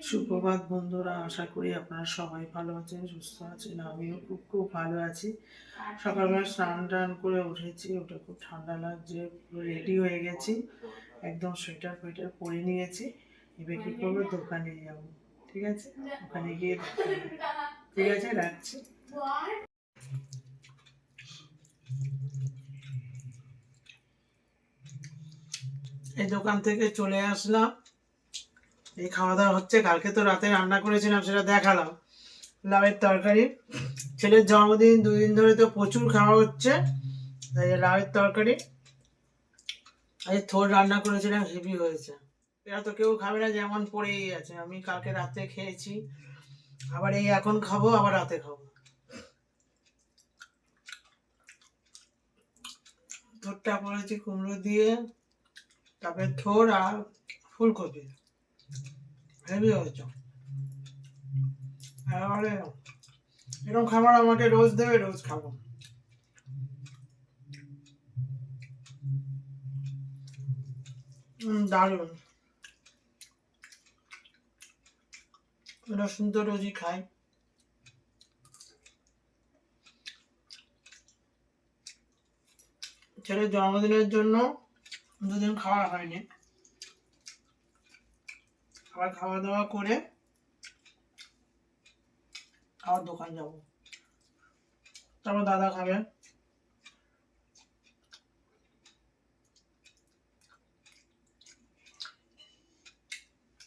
সুপ্রভাত বন্ধুরা, আশা করি আপনারা সবাই ভালো আছেন, সুস্থ আছেন। আমিও খুব খুব ভালো আছি। সকালবেলা স্নান টান করে উঠেছি, ওটা খুব ঠান্ডা লাগছে, রেডি হয়ে গেছি, একদম সোয়েটার ফোয়েটার পরে নিয়েছি। এবার কি করবো, দোকানে যাবো। ঠিক আছে, ওখানে গিয়ে ঠিক আছে, রাখছি। এই দোকান থেকে চলে আসলাম, এই খাওয়া দাওয়া হচ্ছে। কালকে তো রাতে রান্না করেছিলাম, সেটা দেখালাম, লাউয়ের তরকারি। ছেলের জন্মদিন, 2 দিন ধরে তো প্রচুর খাওয়া হচ্ছে। তাই লাউয়ের তরকারি, আজ থোর রান্না করেছিলাম, হেভি হয়েছে। এরা তো কেউ খাবে না, যেমন পড়েই আছে। আমি কালকে রাতে খেয়েছি, আবার এই এখন খাবো, আবার রাতে খাবো। থোরটা করেছি কুমড়ো দিয়ে, তারপরে থোর আর ফুলকপি, হেভি হয়েছে। এবারে এরকম খাবার আমাকে রোজ দেবে, রোজ খাবো। দারুণ। রসুন তো রোজই খাই। ছেলের জন্মদিনের জন্য 2 দিন খাওয়া হয়নি, আবার খাওয়া দাওয়া করে আবার দোকান যাব, তারপর দাদা খাবে।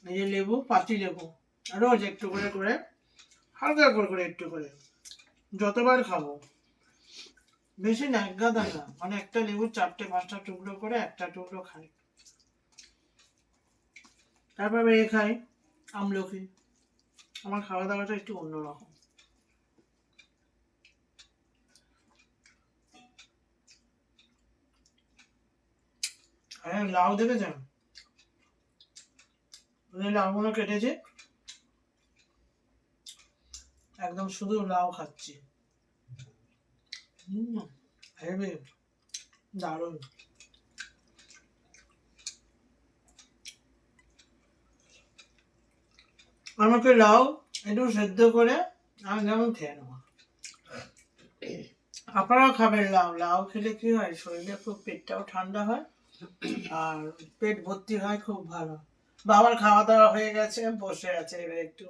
এই যে লেবু, পাতি লেবু, রোজ একটু করে করে, হালকা করে করে একটু করে, যতবার খাবো, বেশি না, এক গাদা না, মানে একটা লেবু 4টে 5টা টুকরো করে, একটা টুকরো খাই। তারপর এ খাই আমলকি। আমার খাওয়া দাওয়াটা একটু অন্যরকম। হ্যাঁ, লাউ দেখেছেন? লাউগুলো কেটেছে, একদম শুধু লাউ খাচ্ছি। হেভি, দারুণ। আমাকে লাউ একটু সেদ্ধ করে আমি যেমন খেয়ে নেবো। আপনারা খাবেন লাউ। লাউ খেলে কি হয়, শরীরে খুব পেটটাও ঠান্ডা হয়, আর পেট ভর্তি হয়, খুব ভালো। বাবার খাওয়া দাওয়া হয়ে গেছে, বসে আছে, এবার একটু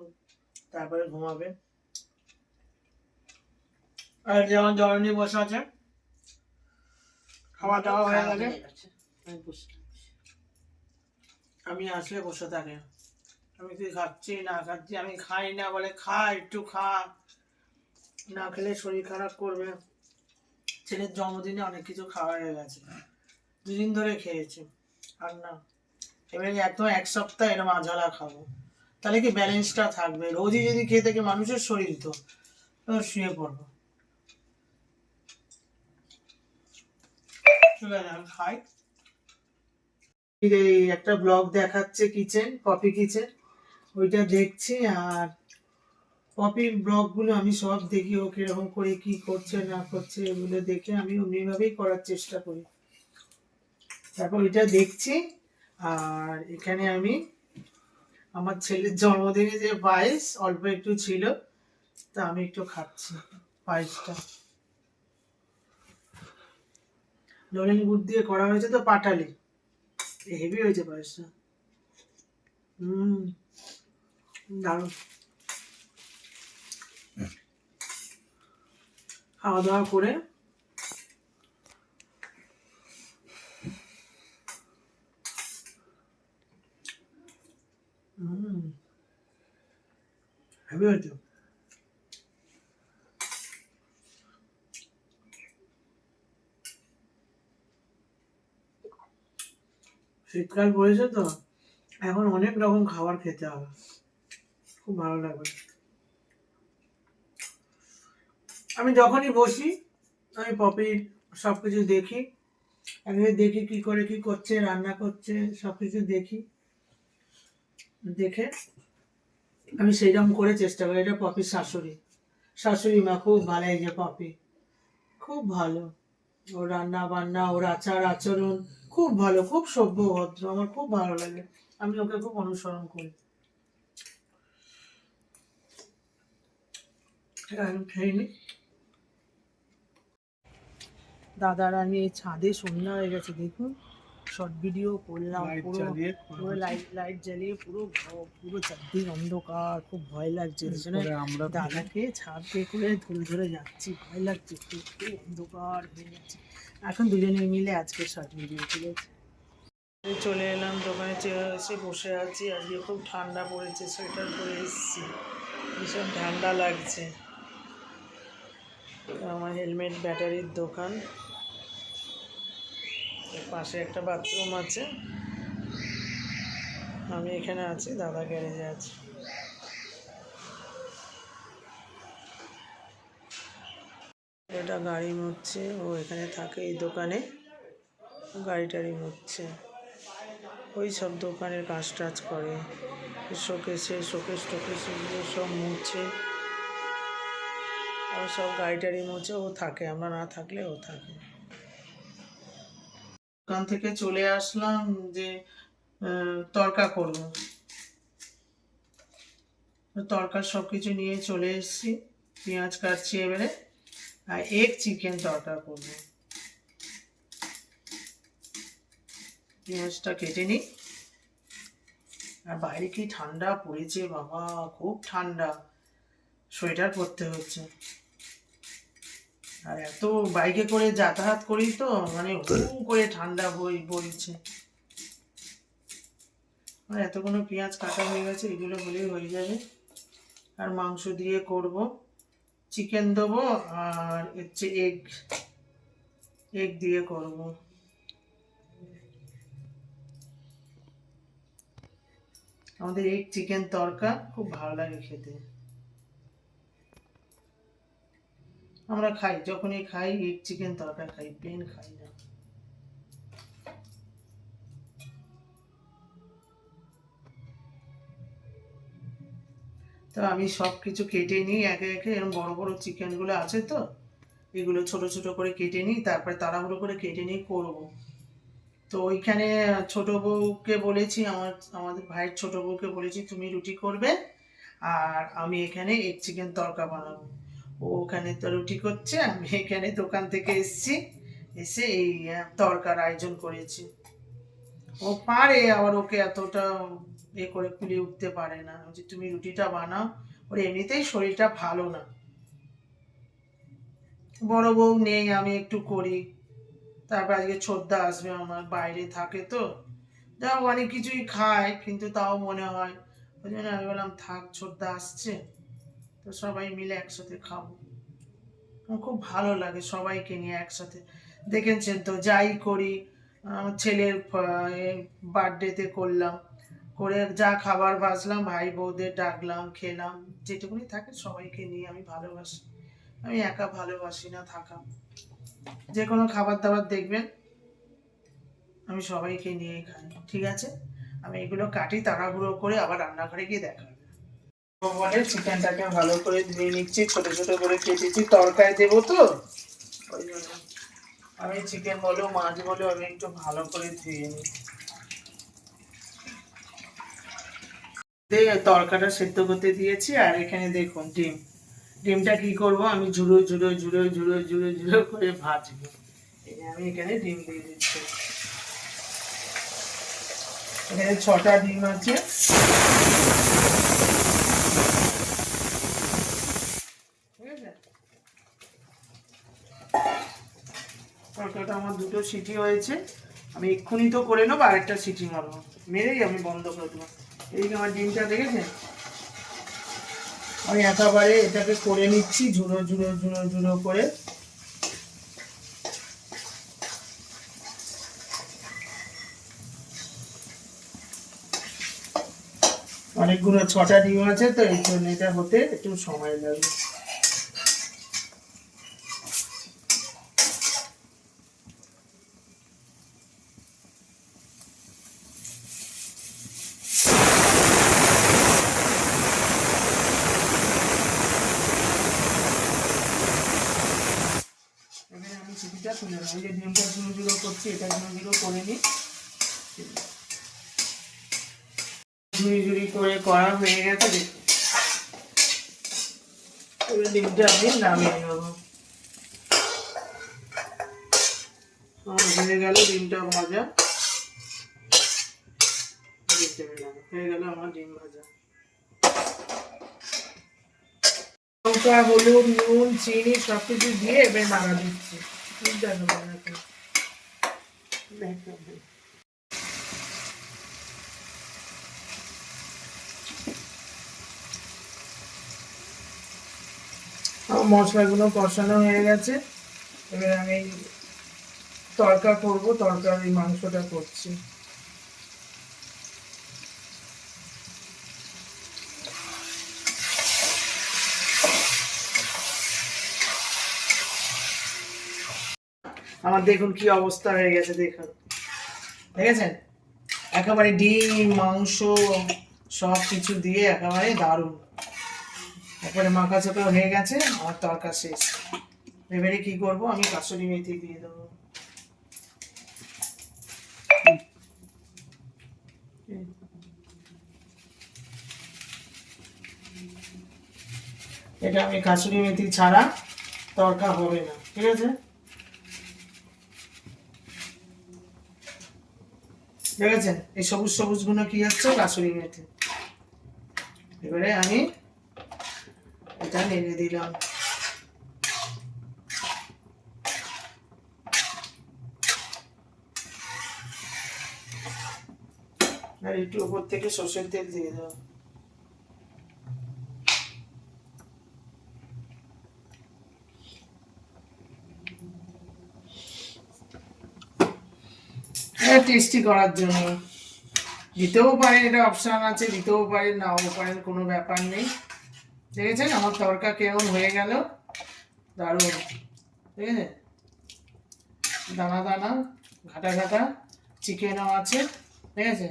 তারপরে ঘুমাবে। আর যেমন জননী বসে আছে, খাওয়া দাওয়া হয়ে গেছে, আমি আসলে বসে থাকে। আমি কি খাচ্ছি না খাচ্ছি, আমি খাই না বলে, খা একটু খা, না খেলে শরীর খারাপ করবে। ছেলের জন্মদিনে অনেক কিছু খাওয়া হয়ে গেছে, 2 দিন ধরে খেয়েছি। আর না, এবারে একদম 1 সপ্তাহ এরকম আঝালা খাবো, তাহলে কি ব্যালেন্সটা থাকবে। রোজই যদি খেয়ে থাকে, মানুষের শরীর তো শুয়ে পড়বো। ঠিক আছে, আমি খাই। এই একটা ব্লগ দেখাচ্ছে কিচেন, পপি কিচেন, ওইটা দেখছি। আর পপির ব্লগ গুলো আমি সব দেখি, ও কিরকম করে কি করছে না করছে, এগুলো দেখে আমি অমনিভাবেই করার চেষ্টা করি। তারপর এটা দেখছি। আর এখানে আমি আমার ছেলের জন্মদিনে যে পায়েস অল্প একটু ছিল, তা আমি একটু খাচ্ছি পায়েসটা। নলেন গুড় দিয়ে করা হয়েছে তো, পাটালি, হেভি হয়েছে পায়েসটা। দারুণ। খাওয়া দাওয়া করে হেভি হয়েছে। শীতকাল পড়েছে তো, এখন অনেক রকম খাবার খেতে হবে, খুব ভালো লাগবে। আমি যখনই বসি, আমি পপির সবকিছু দেখি, আগে দেখি কি করে কি করছে, রান্না করছে, সবকিছু দেখি, দেখে আমি সেইরকম করে চেষ্টা করি। এটা পপির শাশুড়ি, শাশুড়ি মা খুব ভালো। এই যে পপি খুব ভালো, ওর রান্না বান্না, ওর আচার আচরণ খুব ভালো, খুব সভ্য ভদ্র, আমার খুব ভালো লাগে। আমি ওকে খুব অনুসরণ করি। আমি খেয়ে নি। দাদার আমি ছাদে সন্ধ্যা হয়ে গেছে, দেখুন শর্ট ভিডিও করলাম, পুরো পুরো লাইট জ্বালিয়ে পুরো চারদিক অন্ধকার, খুব ভয় লাগছে। আমরা দাদাকে ছাদ দিয়ে করে ধরে ধরে যাচ্ছি, ভয় লাগছে, খুব অন্ধকার হয়ে যাচ্ছে। এখন দুজনে মিলে আজকে শর্ট ভিডিও তুলেছি। চলে এলাম দোকানে, এসে বসে আছি। আজকে খুব ঠান্ডা পড়েছে, সোয়েটার পরে এসেছি, ভীষণ ঠান্ডা লাগছে। আমার হেলমেট ব্যাটারির দোকান, পাশে একটা বাথরুম আছে। আমি এখানে আছি, দাদা গ্যারেজে আছে। এটা গাড়ি মুছছে, ও এখানে থাকে এই দোকানে, গাড়ি টাড়ি মুছছে। ওই সব দোকানের কাজ টাজ করে, শোকেস টোকেস এগুলো সব মুছে, ও সব গাড়ি টাড়ি মুছে, ও থাকে, আমরা না থাকলে ও থাকে। দোকান থেকে চলে আসলাম যে তড়কা করব, তড়কার সব কিছু নিয়ে চলে এসেছি। পেঁয়াজ কাটছি এবারে, আর এগ চিকেন তড়কা করব। পেঁয়াজটা কেটে নিই। আর বাইরে কি ঠান্ডা পড়েছে বাবা, খুব ঠান্ডা, সোয়েটার পরতে হচ্ছে। আর এত বাইকে করে যাতায়াত করি তো, মানে হু করে ঠান্ডা বইছে। আর এতগুলো পেঁয়াজ কাটা হয়ে গেছে, এগুলো হলেই হয়ে যাবে। আর মাংস দিয়ে করব, চিকেন দেবো, আর হচ্ছে এগ দিয়ে করব। আমাদের এগ চিকেন তড়কা খুব ভালো লাগে খেতে। আমরা খাই, যখনই খাই এগ চিকেন তড়কা খাই, প্লেন খাই না। তো আমি সব কিছু কেটে নিই একে একে, এরকম বড় বড় চিকেনগুলো আছে তো, এগুলো ছোট ছোট করে কেটে নিই, তারপরে তাড়াহুড়ো করে কেটে নিই করব। তো ওইখানে ছোট বউকে বলেছি, আমাদের ভাইয়ের ছোট বউকে বলেছি তুমি রুটি করবে, আর আমি এখানে এগ চিকেন তড়কা বানাবো। ও ওখানে তো রুটি করছে, আমি এখানে দোকান থেকে এসছি, এসে এই তড়কার আয়োজন করেছি। ও পারে, আবার ওকে এতটা করে ফুলিয়ে উঠতে পারে না, যে তুমি রুটিটা বানাও, ওর এমনিতেই শরীরটা ভালো না। বড় বউ নেই, আমি একটু করি। তারপর আজকে ছোটদা আসবে, আমার বাইরে থাকে তো, যা অনেক কিছুই খায়, কিন্তু তাও মনে হয়, ওই জন্য আমি বললাম থাক, ছোটদা আসছে তো সবাই মিলে একসাথে খাবো। আমার খুব ভালো লাগে সবাইকে নিয়ে একসাথে। দেখেছেন তো, যাই করি, আমার ছেলের বার্থডেতে করলাম, করে যা খাবার ভাজলাম, ভাই বউদের ডাকলাম, খেলাম, যেটুকুনি থাকে সবাইকে নিয়ে আমি ভালোবাসি। আমি একা ভালোবাসি না থাকা। যে কোনো খাবার দাবার দেখবেন আমি সবাইকে নিয়ে খাই। ঠিক আছে, আমি এগুলো কাটি তাড়াহুড়ো করে, আবার রান্নাঘরে গিয়ে দেখা হবে। বলে চিকেনটাকে ভালো করে ধুয়ে নিচ্ছি, ছোট ছোট করে কেটেছি, তরকারি দেবো তো ওই জন্য আমি চিকেন বলো মাছ বলো আমি একটু ভালো করে ধুয়ে নিই। তরকাটা সেদ্ধ করতে দিয়েছি, আর এখানে দেখুন ডিমটা কি করব, আমি ঝুড়ো ঝুড়ো ঝুড়ো ঝুড়ো ঝুড়ো ঝুড়ো করে ভাজবো। আমি এখানে ডিম দিয়ে দিচ্ছি, এখানে 6টা ডিম আছে। তরকারিটা আমার 2টো সিটি হয়েছে, আমি এক্ষুনি তো করে নেবো, আরেকটা সিটি মারবো, মেরেই আমি বন্ধ করে দেবো। এইদিকে আমার ডিমটা দেখেছেন, আমি একেবারে এটাকে করে নিচ্ছি ঝুড়ো ঝুড়ো ঝুড়ো ঝুড়ো করে। অনেকগুলো 6টা ডিম আছে তো, এই জন্য এটা হতে একটু সময় লাগবে। আমি সিটিটা তুলে নেব, এই যে ডিমটা ঝুড়ো ঝুড়ো করছি, এটা ঝুড়ো ঝুড়ো করে নিই। ঝুড়ি ঝুড়ি করে করা হয়ে গেছে, দেখুন এবার ডিমটা আমি নামিয়ে নেবো। হয়ে গেল ডিমটা ভাজা, হয়ে গেল আমার ডিম ভাজা। লঙ্কা, হলুদ, নুন, চিনি সবকিছু দিয়ে এবার নাড়া দিচ্ছি। মশলাগুলো কষানো হয়ে গেছে, এবার আমি তড়কা করবো, তড়কার এই মাংসটা করছি। আমার দেখুন কি অবস্থা হয়ে গেছে, দেখুন দেখেছেন, একেবারে ডিম মাংস সব কিছু দিয়ে একেবারে দারুণ, একেবারে মাখা চাকা হয়ে গেছে। আমার তরকা শেষ। এবারে কি করবো, আমি কাসুরি মেথি দিয়ে দেবো। এটা আমি কাসুরি মেথি ছাড়া তরকা হবে না, ঠিক আছে? দেখেছেন এই সবুজ সবুজ গুলো কি হচ্ছে, কাসুরি মেথি। এবারে আমি এটা নেড়ে দিলাম। আর একটু উপর থেকে সর্ষের তেল দিয়ে দেবো। টেস্টি করার জন্য দিতেও পারেন, এটা অপশন আছে, দিতেও পারেন নাও পারেন, কোনো ব্যাপার নেই। দেখেছেন আমার তরকা কেমন হয়ে গেল, দারুণ, ঠিক আছে? দানা দানা ঘাটা ঘাটা চিকেনও আছে, ঠিক আছে?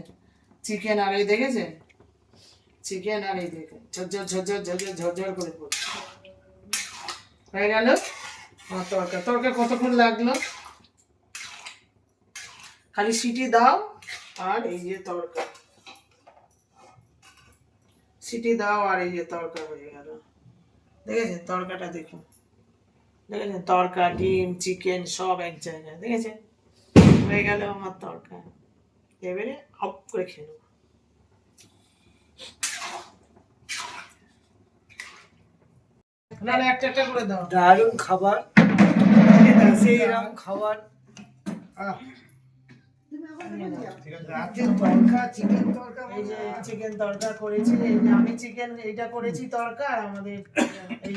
চিকেন আর এই দেখেছেন, চিকেন আর এই দেখে ঝরঝর ঝরঝর ঝরঝর ঝরঝর করে পড়ছে, হয়ে গেল আমার তরকা। তরকা কতক্ষণ লাগলো, খালি সিটি দাও আর এই যে তরকা, সিটি দাও আর এই যে তরকা হয়ে গেল। দেখেছেন তরকাটা, দেখুন দেখেছেন, তরকা ডিম চিকেন সব এক জায়গায়, দেখেছেন? হয়ে গেল আমার তরকা। এবারে অফ করে খেয়ে নেবো। একটা একটা করে দাও। দারুণ খাবার, সেইরকম খাবার। রাতের তরকা, চিকেন তরকা, এই যে চিকেন তরকা করেছি, এই যে আমি চিকেন এইটা করেছি তরকা, আর আমাদের এই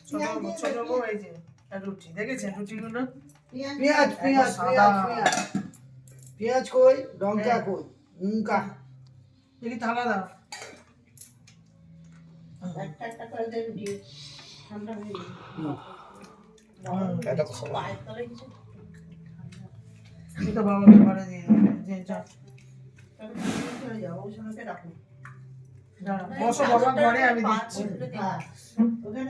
ছোট ছোট বউ এই যে রুটি, দেখেছেন রুটিগুলো? পেঁয়াজ পেঁয়াজ পেঁয়াজ পেঁয়াজ পেঁয়াজ কই, লঙ্কা কই, লঙ্কা দেখি থালা দাও। এটা খাবার। এটা বাবাকে ঘরে দিয়ে যে যা বসো বাবা ঘরে, আমি দিচ্ছি।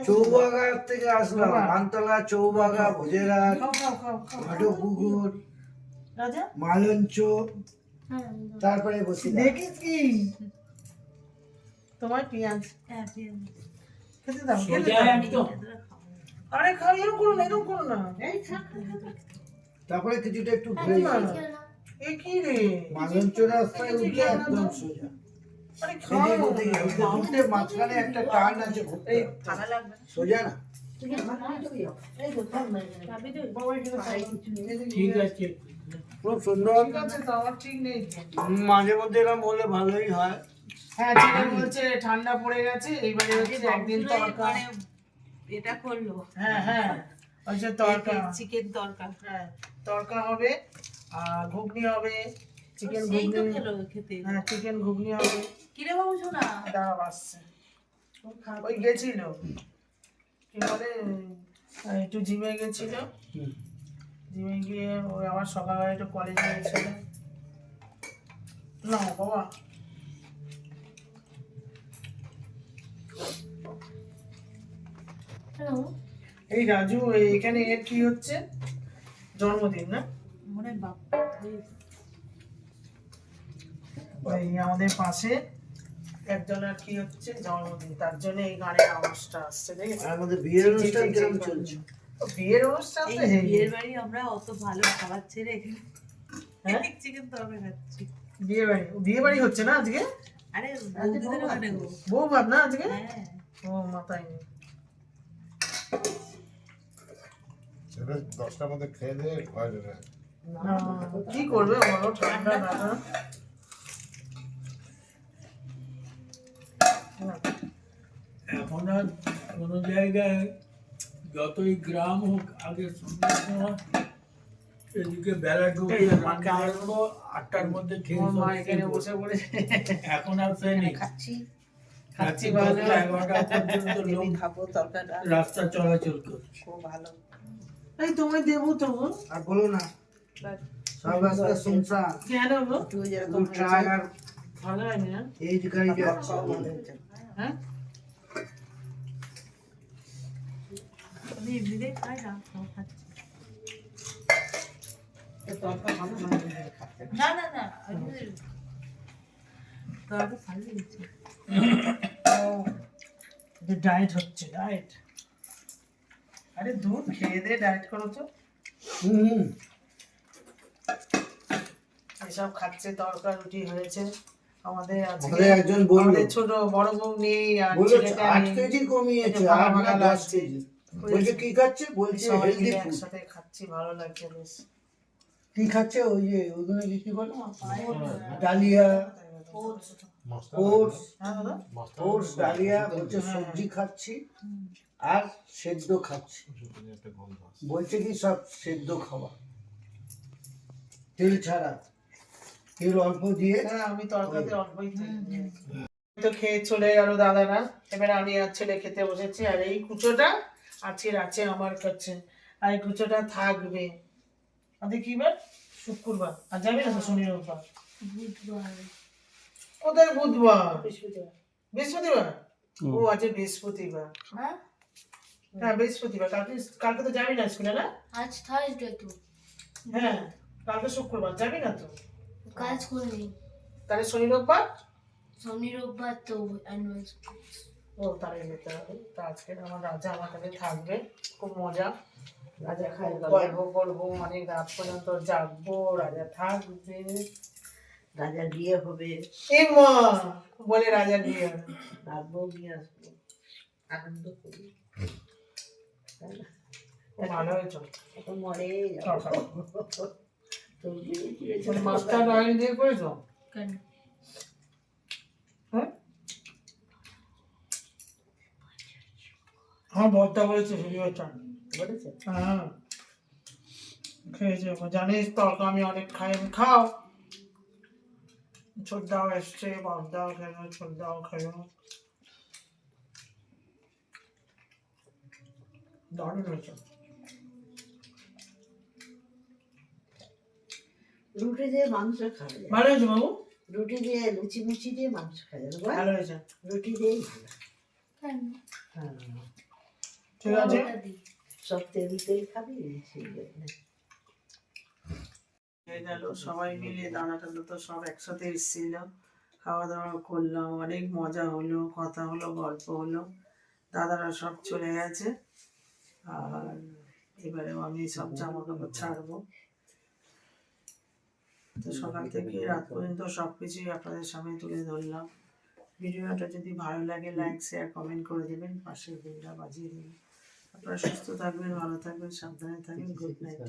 চৌবাগার থেকে আসলাম, মানতলা চৌবাগা, ভোজেরাট, খাও খাও খাও খাও ভাটপুকুর, রাজা, মালঞ্চ, তারপরে বসি। দেখিস কি তোমার পেঁয়াজ খেতে দাও, খেতে দাও। আরে খাও, এরকম করো না, এরকম করো না। তারপরে কিছুটা একটু ঘুরে এ কি রে, মালঞ্চ রাস্তায় উঠে একদম সোজা। আরে খাও। ঘুরতে মাঝখানে একটা টার্ন আছে, ঘুরতে সোজা না। ঠিক আছে, খুব সুন্দর। ঠিক আছে তো, আমার ঠিক নেই তো। মাঝে মধ্যে এরকম বললে ভালোই হয়। হ্যাঁ চিকেন বলছে ঠান্ডা পড়ে গেছে, এইবারে হচ্ছে একদিন তরকা এটা করলো। হ্যাঁ হ্যাঁ হচ্ছে তরকা, চিকেন তরকা। হ্যাঁ তরকা হবে আর ঘুগনি হবে, চিকেন সেই তো ঘুগনি। খেলো খেতে। হ্যাঁ চিকেন ঘুগনি হবে। কিরে বাবু শোনা, দাঁড়াও আসছে, ওই গেছিল কি বলে, একটু জিমে গেছিল, জিমে গিয়ে ওই আবার সকালবেলা একটু কলেজে গেছিল। না বাবা এই রাজু, এখানে এর কি হচ্ছে, জন্মদিন না? মনে বাপ ওই আমাদের পাশে একজনের কি হচ্ছে জন্মদিন, তার জন্য এই গানের আওয়াজটা আসছে, দেখেছি। আর আমাদের বিয়ের অনুষ্ঠান কিরকম চলছে? বিয়ের অনুষ্ঠান তো এই হেভি। বিয়ের বাড়ি আমরা অত ভালো খাবার ছেড়ে হ্যাঁ চিকেন তরকারি খাচ্ছি। বিয়ে বাড়ি হচ্ছে না আজকে? আরে বৌদিদের ওখানে গো। বউ ভাত না আজকে? হ্যাঁ ও মাথায় নেই। ছেলে 10টার মধ্যে খেয়ে দিয়ে ঘরে ঢোকে। না, কি করবে বলো, ঠান্ডা দাদা। এখন আর কোনো জায়গায় যতই গ্রাম হোক আগে সন্ধ্যার সময় এদিকে বেলা ঢুকে রান্না আরম্ভ 8টার মধ্যে খেয়ে আমার মা সব এখানে শুরু। বসে পড়েছে। এখন আর সে নেই। খাচ্ছি খাচ্ছি রাত্রি ভালো। 10টা 11টা পর্যন্ত লোক খাবো তরকারিটা রাস্তা চলাচল করছে। খুব ভালো। এই তোমায় দেবো তো। আর বলো না, সব রাস্তা শুনশান। কেন গো? তুই কোন ট্রাক আর ভালো হয়নি না? এই যে গাড়ি যাচ্ছে। হ্যাঁ আমি এমনিতেই খাই না, তাও খাচ্ছি। তরকার ভালো লাগে। না না না আমি তরকারি খাইয়ে দিচ্ছি। ডায়েট হচ্ছে, ডায়েট। আরে দুধ খেয়ে দিয়ে ডায়েট করো তো। হুম, এসব খাচ্ছে, তরকার রুটি হয়েছে আমাদের আজকে। আমাদের একজন বললো, আমাদের ছোট বড় বউ নেই আর বললো ছেলেটা 8 নেই। কেজি কমিয়েছে, এটা ভাগা 8 ভাগা না 10 লাগছে। কেজি। বলছে কি খাচ্ছে? বলছে সবাই হেলদি মিলে ফুড। একসাথে খাচ্ছি, ভালো লাগছে বেশ। কি খাচ্ছে? ওই যে ওগুলো কি বলো, ডালিয়া, মশলা ওটস, হ্যাঁ দাদা? মশলা ওটস, ডালিয়া। বলছে সবজি খাচ্ছি আর সেদ্ধ খাচ্ছি। একটা গন্ধ আছে। বলছে কি সব সেদ্ধ খাওয়া, তেল ছাড়া, তেল অল্প দিয়ে। হ্যাঁ, আমি তরকারিতে অল্পই খাই। তো খেয়ে চলে গেল দাদারা, এবার আমি আর ছেলে খেতে বসেছি। আর এই কুচোটা আজকের আছে আমার কাছে, আর এই কুচোটা থাকবে। আজকে কি বার? শুক্রবার। আর যাবে না তো শনি রোববার? বুধবার কোথায় বুধবার? বৃহস্পতিবার। ও আজকে বৃহস্পতিবার। হ্যাঁ হ্যাঁ বৃহস্পতিবার। কালকে তো যাবি না স্কুলে না? আজ থার্সডে তো হ্যাঁ কালকে শুক্রবার, যাবি না তো? কাল স্কুল নেই, তাহলে শনি রোববার। শনি রোববার তো অ্যানুয়াল ও তাহলে যেতে হবে। তা আজকে আমার রাজা আমার কাছে থাকবে, খুব মজা। রাজা খাই গল্প করবো, অনেক রাত পর্যন্ত জাগবো, রাজা থাকবে। রাজার বিয়ে হবে, এই মা বলে রাজার বিয়ে হবে। রাখবো নিয়ে আসবো, আনন্দ করি। ও ভালো হয়েছে। এখন মরে খাও, খাও। তুমি তুমি মাস্টার অয়েল দিয়ে করেছো? কেন হ্যাঁ আমার বরটা বলেছে ভিডিওটা। বলেছে হ্যাঁ খেয়েছে, জানিস তরকা আমি অনেক খাই। আমি খাও। ছোটদাও এসছে, বাপদাও খেলো, ছোটদাও খেলো। দারুণ হয়েছে। রুটি দিয়ে মাংস খাওয়া যায়, ভালো হয়েছে বাবু, রুটি দিয়ে লুচি মুচি দিয়ে মাংস খাওয়া যাবে, ভালো হয়েছে। রুটি দিয়েই ভালো। কেন হ্যাঁ ঠিক আছে। ওটা দিই। সব তেল তেল খাবি সেই জন্য। হয়ে গেল সবাই মিলে, দাদাটা তো সব একসাথে এসেছিল, খাওয়া দাওয়া করলাম, অনেক মজা হলো, কথা হলো, গল্প হলো। দাদারা সব চলে গেছে, আর এবারেও আমি সব জামা কাপড় ছাড়বো। তো সকাল থেকে রাত পর্যন্ত সব কিছুই আপনাদের সামনে তুলে ধরলাম। ভিডিওটা যদি ভালো লাগে লাইক শেয়ার কমেন্ট করে দেবেন, পাশের বেলটা বাজিয়ে দেবেন। আপনারা সুস্থ থাকবেন, ভালো থাকবেন, সাবধানে থাকবেন। Good night.